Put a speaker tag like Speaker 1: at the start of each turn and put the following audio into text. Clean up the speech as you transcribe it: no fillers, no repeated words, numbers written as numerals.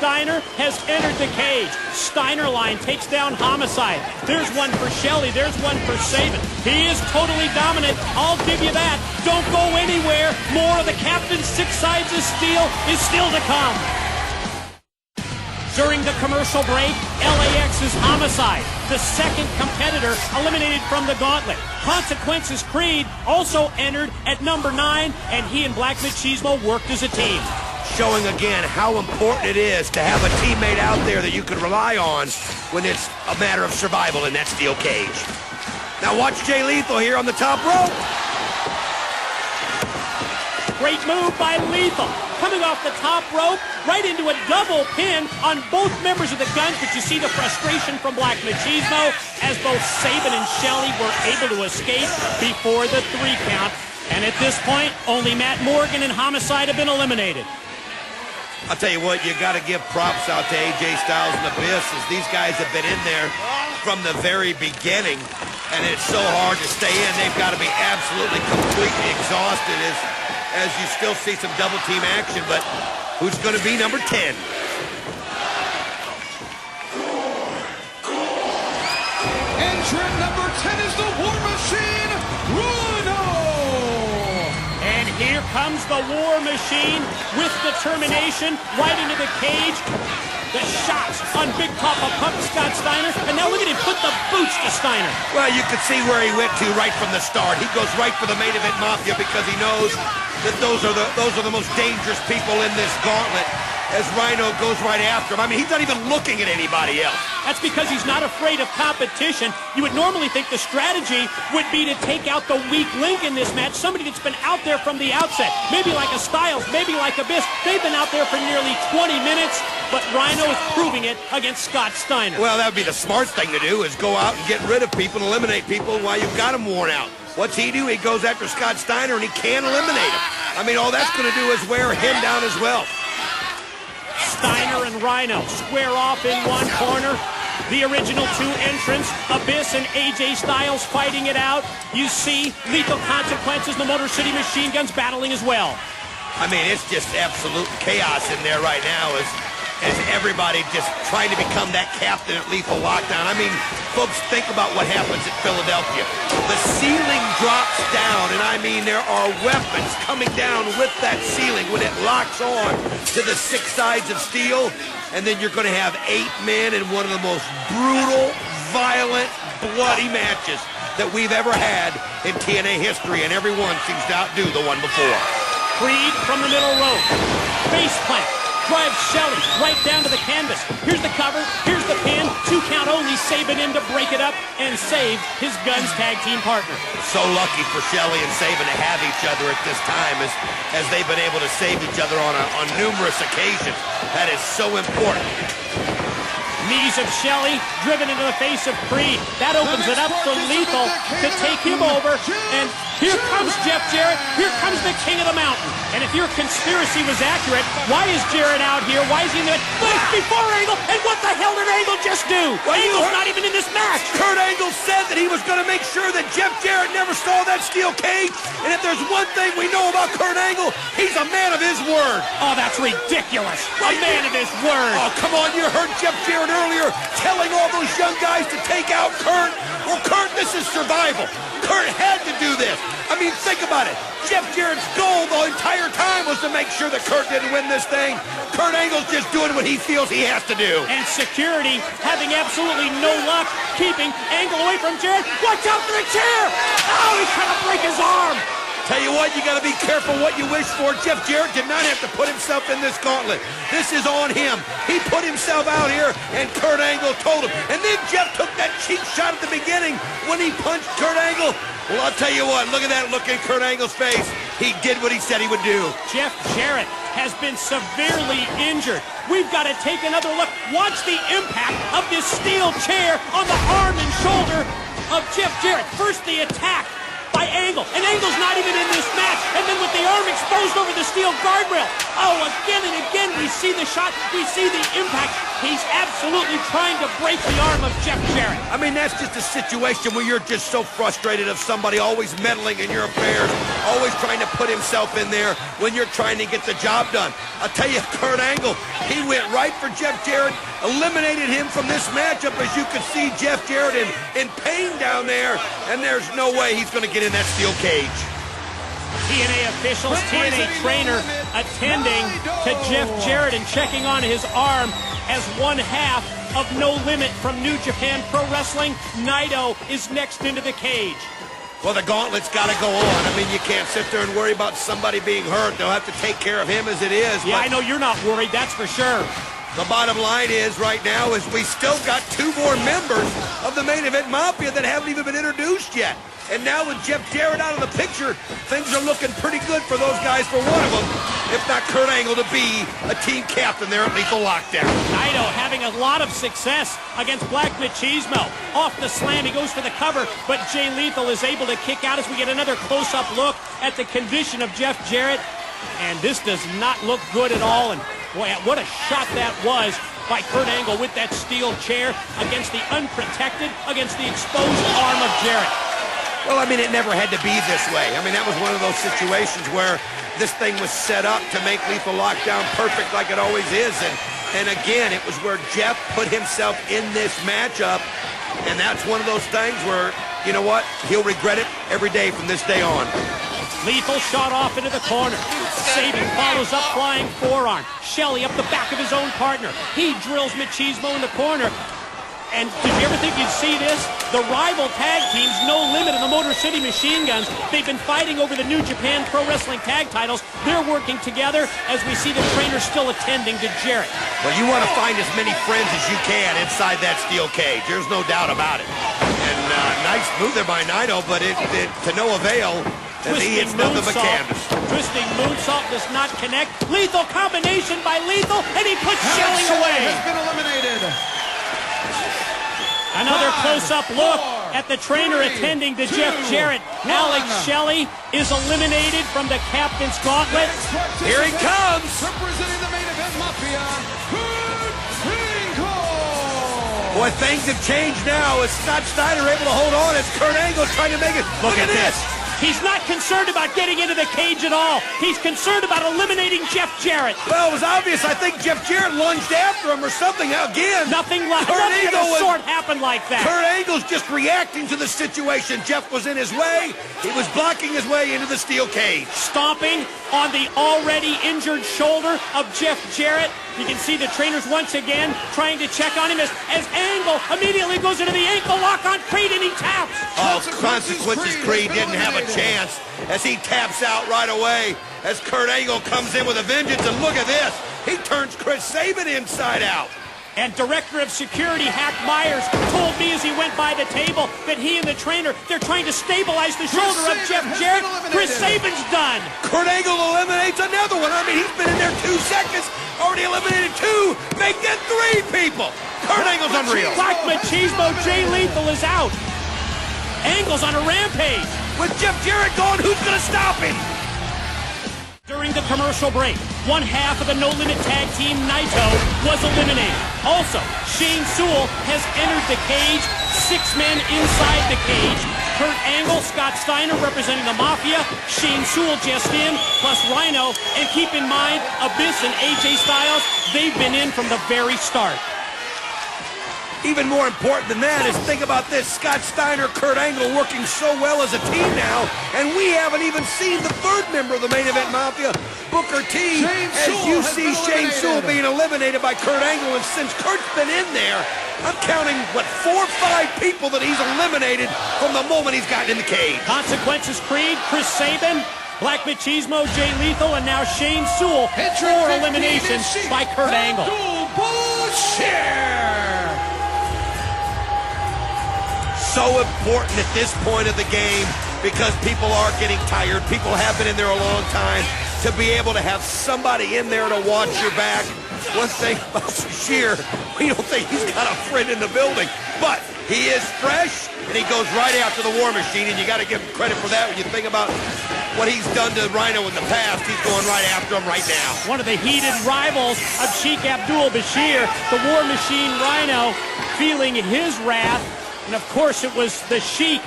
Speaker 1: Steiner has entered the cage. Steiner line takes down Homicide. There's one for Shelley. There's one for Sabin. He is totally dominant. I'll give you that. Don't go anywhere. More of the Captain's Six Sides of Steel is still to come. During the commercial break, LAX's Homicide, the second competitor eliminated from the gauntlet. Consequences Creed also entered at number 9, and he and Black Machismo worked as a team.
Speaker 2: Showing again how important it is to have a teammate out there that you can rely on when it's a matter of survival in that steel cage. Now watch Jay Lethal here on the top rope.
Speaker 1: Great move by Lethal. Coming off the top rope, right into a double pin on both members of the Guns, but you see the frustration from Black Machismo as both Sabin and Shelley were able to escape before the 3 count. And at this point, only Matt Morgan and Homicide have been eliminated.
Speaker 2: I'll tell you what, you got to give props out to AJ Styles and Abyss, as these guys have been in there from the very beginning, and it's so hard to stay in. They've got to be absolutely completely exhausted as you still see some double team action, but who's going to be number 10?
Speaker 3: Entrant number 10 is the War Machine, Rhino!
Speaker 1: And here comes the War Machine with determination right into the cage. The shots on Big Papa Pump Scott Steiner, and now look at him put the boots to Steiner.
Speaker 2: Well, you can see where he went to right from the start. He goes right for the main event Mafia because he knows that those are the most dangerous people in this gauntlet, as Rhino goes right after him. I mean, he's not even looking at anybody else.
Speaker 1: That's because he's not afraid of competition. You would normally think the strategy would be to take out the weak link in this match, somebody that's been out there from the outset. Maybe like a Styles, maybe like Abyss. They've been out there for nearly 20 minutes, but Rhino is proving it against Scott Steiner.
Speaker 2: Well, that would be the smart thing to do, is go out and get rid of people, eliminate people while you've got them worn out. What's he do? He goes after Scott Steiner, and he can't eliminate him. I mean, all that's going to do is wear him down as well.
Speaker 1: Steiner and Rhino square off in one corner. The original 2 entrants, Abyss and AJ Styles, fighting it out. You see Lethal Consequences, the Motor City Machine Guns battling as well.
Speaker 2: I mean, it's just absolute chaos in there right now as everybody just trying to become that captain at Lethal Lockdown. I mean, folks, think about what happens at Philadelphia. The ceiling drops down, and I mean, there are weapons coming down with that ceiling when it locks on to the 6 sides of steel, and then you're going to have 8 men in one of the most brutal, violent, bloody matches that we've ever had in TNA history, and every one seems to outdo the one before.
Speaker 1: Creed from the middle rope. Face plant. Drives Shelley right down to the canvas. Here's the cover. Here's the pin. 2 count only. Sabin in to break it up and save his Guns tag team partner.
Speaker 2: So lucky for Shelley and Sabin to have each other at this time as they've been able to save each other on numerous occasions. That is so important.
Speaker 1: Knees of Shelley driven into the face of Creed. That opens it up for Lethal to take him over. And here comes Jeff Jarrett. Here comes the King of the Mountain. And if your conspiracy was accurate, why is Jarrett out here? Why is he in the place before Angle? And what the hell did Angle just do? Well, Angle's not even in this match.
Speaker 2: Kurt Angle said that he was going to make sure that Jeff Jarrett never saw that steel cage. And if there's one thing we know about Kurt Angle, he's a man of his word.
Speaker 1: Oh, that's ridiculous. A man of his word.
Speaker 2: Oh, come on. You heard Jeff Jarrett earlier telling all those young guys to take out Kurt. Well, Kurt, this is survival. Kurt had to do this. I mean, think about it. Jeff Jarrett's goal the entire time was to make sure that Kurt didn't win this thing. Kurt Angle's just doing what he feels he has to do.
Speaker 1: And security having absolutely no luck keeping Angle away from Jarrett. Watch out for the chair! Oh, he's trying to break his arm.
Speaker 2: Tell you what, you got to be careful what you wish for. Jeff Jarrett did not have to put himself in this gauntlet. This is on him. He put himself out here, and Kurt Angle told him. And then Jeff took that cheap shot at the beginning when he punched Kurt Angle. Well, I'll tell you what, look at that look in Kurt Angle's face. He did what he said he would do.
Speaker 1: Jeff Jarrett has been severely injured. We've got to take another look. Watch the impact of this steel chair on the arm and shoulder of Jeff Jarrett. First the attack by by Angle. And Angle's not even in this match. And then with the arm exposed over the steel guardrail. Oh, again and again we see the shot. We see the impact. He's absolutely trying to break the arm of Jeff Jarrett.
Speaker 2: I mean, that's just a situation where you're just so frustrated of somebody always meddling in your affairs, always trying to put himself in there when you're trying to get the job done. I'll tell you, Kurt Angle, he went right for Jeff Jarrett, eliminated him from this matchup. As you could see, Jeff Jarrett in pain down there, and there's no way he's going to get in that steel cage.
Speaker 1: TNA officials, TNA trainer attending to Jeff Jarrett and checking on his arm as one half of No Limit from New Japan Pro Wrestling. Naito is next into the cage.
Speaker 2: Well, the gauntlet's got to go on. I mean, you can't sit there and worry about somebody being hurt. They'll have to take care of him as it is.
Speaker 1: Yeah, I know you're not worried, that's for sure.
Speaker 2: The bottom line is right now is we still got 2 more members of the Main Event Mafia that haven't even been introduced yet. And now with Jeff Jarrett out of the picture, things are looking pretty good for those guys, for one of them, if not Kurt Angle, to be a team captain there at Lethal Lockdown.
Speaker 1: Naito having a lot of success against Black Machismo. Off the slam, he goes for the cover, but Jay Lethal is able to kick out as we get another close-up look at the condition of Jeff Jarrett. And this does not look good at all. And boy, what a shot that was by Kurt Angle with that steel chair against the unprotected, against the exposed arm of Jarrett.
Speaker 2: Well, I mean, it never had to be this way. I mean, that was one of those situations where this thing was set up to make Lethal Lockdown perfect like it always is. And again, it was where Jeff put himself in this matchup. And that's one of those things where, you know what, he'll regret it every day from this day on.
Speaker 1: Lethal shot off into the corner. Sabin follows up, flying forearm. Shelley up the back of his own partner. He drills Machismo in the corner. And did you ever think you'd see this? The rival tag teams, No Limit and the Motor City Machine Guns, they've been fighting over the New Japan Pro Wrestling tag titles. They're working together as we see the trainer still attending to Jarrett.
Speaker 2: Well, you want to find as many friends as you can inside that steel cage. There's no doubt about it. And nice move there by Naito, but it to no avail. As he hits nothing but canvas.
Speaker 1: Twisting moonsault does not connect. Lethal combination by Lethal, and he puts Shelley away.
Speaker 3: Has been eliminated.
Speaker 1: Another close-up look at the trainer attending to Jeff Jarrett. Alex Shelley is eliminated from the captain's gauntlet.
Speaker 2: Here he comes.
Speaker 3: Representing the Main Event Mafia, Kurt Angle.
Speaker 2: Boy, things have changed now as Scott Steiner able to hold on as Kurt Angle trying to make it. Look at this.
Speaker 1: He's not concerned about getting into the cage at all. He's concerned about eliminating Jeff Jarrett.
Speaker 2: Well, it was obvious. I think Jeff Jarrett lunged after him or something. Again,
Speaker 1: nothing of the sort happened like that.
Speaker 2: Kurt Angle's just reacting to the situation. Jeff was in his way. He was blocking his way into the steel cage.
Speaker 1: Stomping on the already injured shoulder of Jeff Jarrett. You can see the trainers once again trying to check on him as Angle immediately goes into the ankle lock on Creed and he taps.
Speaker 2: Oh, Consequences Creed didn't have a chance as he taps out right away as Kurt Angle comes in with a vengeance. And look at this. He turns Chris Sabin inside out.
Speaker 1: And Director of Security Hack Myers told me as he went by the table that he and the trainer, they're trying to stabilize the shoulder of Jeff Jarrett. Chris Sabin's done.
Speaker 2: Kurt Angle eliminates another one. I mean, he's been in there 2 seconds. Already eliminated 2. Make that 3 people. Kurt Angle's unreal.
Speaker 1: Black Machismo, Jay Lethal is out. Angle's on a rampage.
Speaker 2: With Jeff Jarrett gone, who's going to stop him?
Speaker 1: During the commercial break, one half of the No Limit Tag Team, Naito, was eliminated. Also, Shane Sewell has entered the cage, 6 men inside the cage. Kurt Angle, Scott Steiner representing the Mafia, Shane Sewell just in, plus Rhino. And keep in mind, Abyss and AJ Styles, they've been in from the very start.
Speaker 2: Even more important than that is think about this. Scott Steiner, Kurt Angle working so well as a team now, and we haven't even seen the 3rd member of the Main Event Mafia, Booker T, as you see Shane Sewell being eliminated by Kurt Angle. And since Kurt's been in there, I'm counting, what, 4 or 5 people that he's eliminated from the moment he's gotten in the cage.
Speaker 1: Consequences Creed, Chris Sabin, Black Machismo, Jay Lethal, and now Shane Sewell for elimination by Kurt Angle.
Speaker 2: So important at this point of the game because people are getting tired. People have been in there a long time. To be able to have somebody in there to watch your back. One thing about Bashir, we don't think he's got a friend in the building. But He is fresh, and he goes right after the War Machine, and you got to give him credit for that when you think about what he's done to Rhino in the past. He's going right after him right now.
Speaker 1: One of the heated rivals of Sheikh Abdul-Bashir, the War Machine Rhino, feeling his wrath. And of course, it was the Sheik